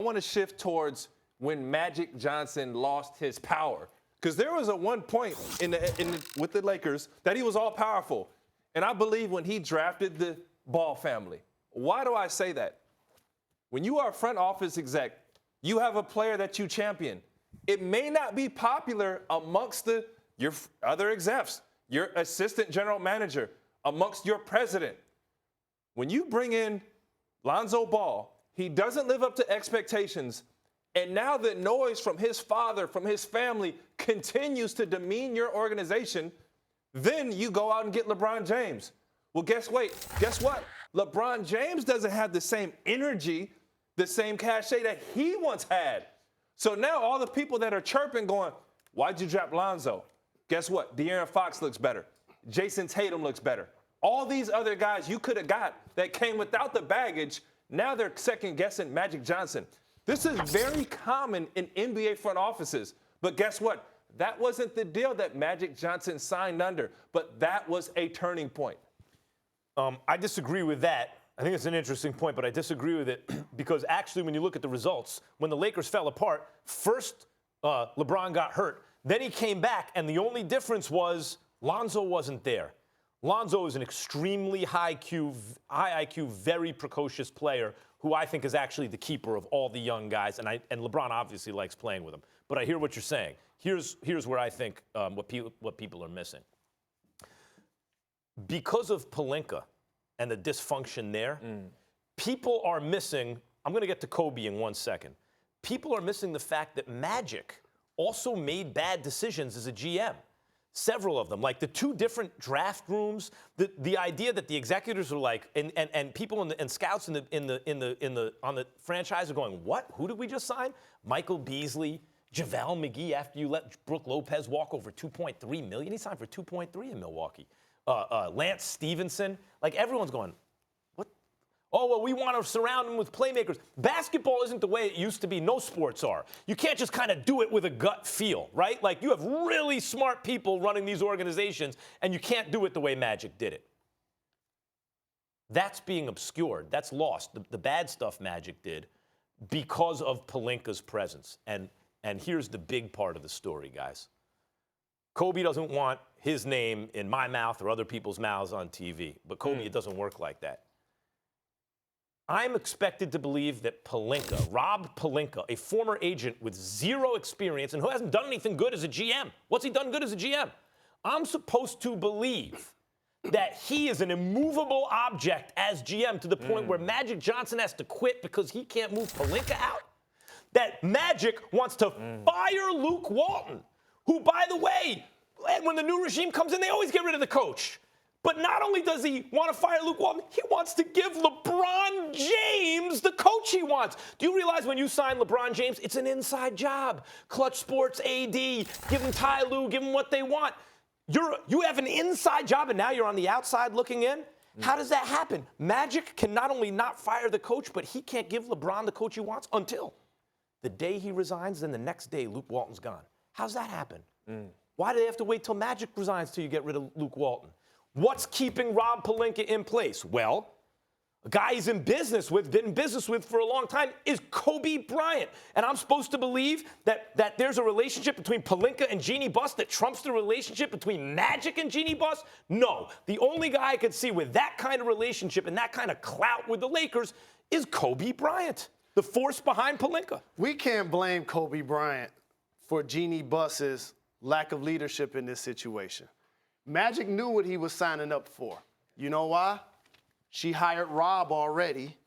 I want to shift towards when Magic Johnson lost his power. Because there was one point with the Lakers that he was all powerful. And I believe when he drafted the Ball family. Why do I say that? When you are a front office exec, you have a player that you champion. It may not be popular amongst your other execs, your assistant general manager, amongst your president. When you bring in Lonzo Ball, he doesn't live up to expectations. And now the noise from his father, from his family, continues to demean your organization. Then you go out and get LeBron James. Well, guess what? LeBron James doesn't have the same energy, the same cachet that he once had. So now all the people that are chirping going, why'd you draft Lonzo? Guess what? De'Aaron Fox looks better. Jason Tatum looks better. All these other guys you could have got that came without the baggage, now they're second-guessing Magic Johnson. This is very common in NBA front offices. But guess what? That wasn't the deal that Magic Johnson signed under. But that was a turning point. I disagree with that. I think it's an interesting point, but I disagree with it because actually when you look at the results, when the Lakers fell apart, first LeBron got hurt. Then he came back, and the only difference was Lonzo wasn't there. Lonzo is an extremely high IQ, very precocious player who I think is actually the keeper of all the young guys, and LeBron obviously likes playing with him. But I hear what you're saying. Here's where I think what people are missing. Because of Pelinka and the dysfunction there, people are missing. I'm going to get to Kobe in 1 second. People are missing the fact that Magic also made bad decisions as a GM. Several of them, like the two different draft rooms, the idea that the executives are like, and people and scouts on the franchise are going, what? Who did we just sign? Michael Beasley, JaVale McGee. After you let Brooke Lopez walk over $2.3 million, he signed for $2.3 in Milwaukee. Lance Stevenson, like everyone's going, what? Oh, well, we want to surround him with playmakers. Basketball isn't the way it used to be. No sports are. You can't just kind of do it with a gut feel, right? Like you have really smart people running these organizations, and you can't do it the way Magic did it. That's being obscured. That's lost. The bad stuff Magic did because of Pelinka's presence. And here's the big part of the story, guys. Kobe doesn't want his name in my mouth or other people's mouths on TV. But Kobe, it doesn't work like that. I'm expected to believe that Pelinka, Rob Pelinka, a former agent with zero experience and who hasn't done anything good as a GM. What's he done good as a GM? I'm supposed to believe that he is an immovable object as GM to the point where Magic Johnson has to quit because he can't move Pelinka out. That Magic wants to fire Luke Walton, who, by the way, when the new regime comes in, they always get rid of the coach. But not only does he want to fire Luke Walton, he wants to give LeBron James the coach he wants. Do you realize when you sign LeBron James, it's an inside job? Clutch Sports AD, give him Ty Lue, give him what they want. You have an inside job, and now you're on the outside looking in? How does that happen? Magic can not only not fire the coach, but he can't give LeBron the coach he wants until the day he resigns, then the next day Luke Walton's gone. How's that happen? Why do they have to wait till Magic resigns till you get rid of Luke Walton? What's keeping Rob Pelinka in place? Well, a guy he's been in business with for a long time is Kobe Bryant. And I'm supposed to believe that there's a relationship between Pelinka and Jeannie Buss that trumps the relationship between Magic and Jeannie Buss? No. The only guy I could see with that kind of relationship and that kind of clout with the Lakers is Kobe Bryant, the force behind Pelinka. We can't blame Kobe Bryant for Jeannie Buss's lack of leadership in this situation. Magic knew what he was signing up for. You know why? She hired Rob already,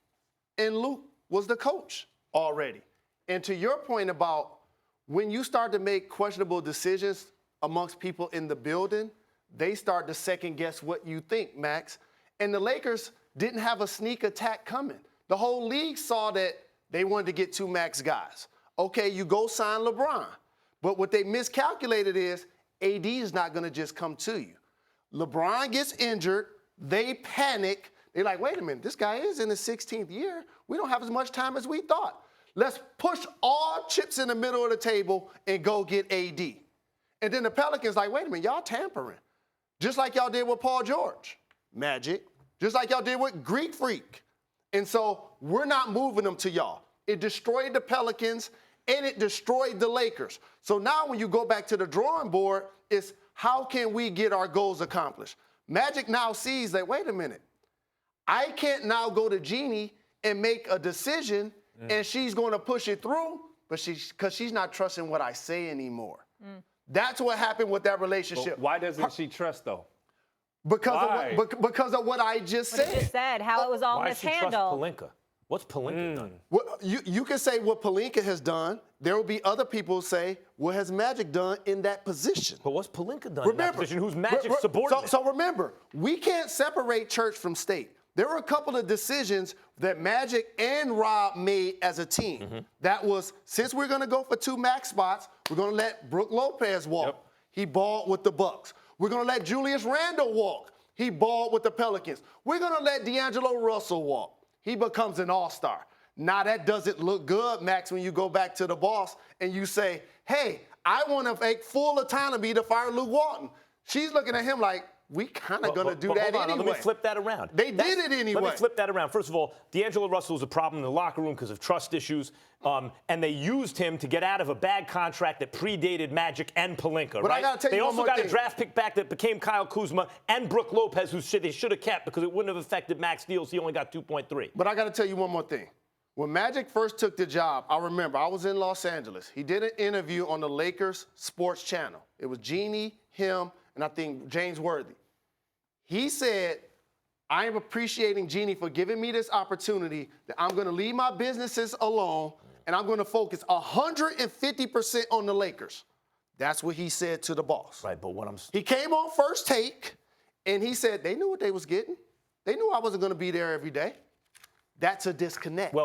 and Luke was the coach already. And to your point about when you start to make questionable decisions amongst people in the building, they start to second guess what you think, Max. And the Lakers didn't have a sneak attack coming. The whole league saw that they wanted to get two max guys. Okay, you go sign LeBron. But what they miscalculated is AD is not going to just come to you. LeBron gets injured. They panic. They're like, wait a minute, this guy is in his 16th year. We don't have as much time as we thought. Let's push all chips in the middle of the table and go get AD. And then the Pelicans like, wait a minute, y'all tampering. Just like y'all did with Paul George, Magic. Just like y'all did with Greek Freak. And so we're not moving them to y'all. It destroyed the Pelicans, and it destroyed the Lakers. So now when you go back to the drawing board, it's how can we get our goals accomplished? Magic now sees that, wait a minute, I can't now go to Jeannie and make a decision, and she's going to push it through, but because she's not trusting what I say anymore. That's what happened with that relationship. But why doesn't she trust, though? Because of what I just said. What you just said, how it was all Why does she trust mishandled. Pelinka? What's Pelinka done? Well, you can say what Pelinka has done. There will be other people who say, what has Magic done in that position? But what's Pelinka done in that position? Who's Magic's subordinate? So remember, we can't separate church from state. There were a couple of decisions that Magic and Rob made as a team. That was, since we're going to go for 2 max spots, we're going to let Brook Lopez walk. Yep. He balled with the Bucks. We're going to let Julius Randle walk. He balled with the Pelicans. We're going to let D'Angelo Russell walk. He becomes an all-star. Now, that doesn't look good, Max, when you go back to the boss and you say, hey, I want to make full autonomy to fire Luke Walton. She's looking at him like, we kind of going to do that hold on, anyway. let me flip that around. They did it anyway. Let me flip that around. First of all, D'Angelo Russell was a problem in the locker room because of trust issues, and they used him to get out of a bad contract that predated Magic and Pelinka, But I right? gotta tell you they one also more got thing. a draft pick back that became Kyle Kuzma and Brook Lopez, who they should have kept because it wouldn't have affected Max deals. He only got 2.3. But I got to tell you one more thing. When Magic first took the job, I remember I was in Los Angeles. He did an interview on the Lakers sports channel. It was Jeannie, him, and I think James Worthy. He said, I am appreciating Jeannie for giving me this opportunity that I'm going to leave my businesses alone and I'm going to focus 150% on the Lakers. That's what he said to the boss. Right, but what I'm... He came on First Take, and he said they knew what they was getting. They knew I wasn't going to be there every day. That's a disconnect. Well,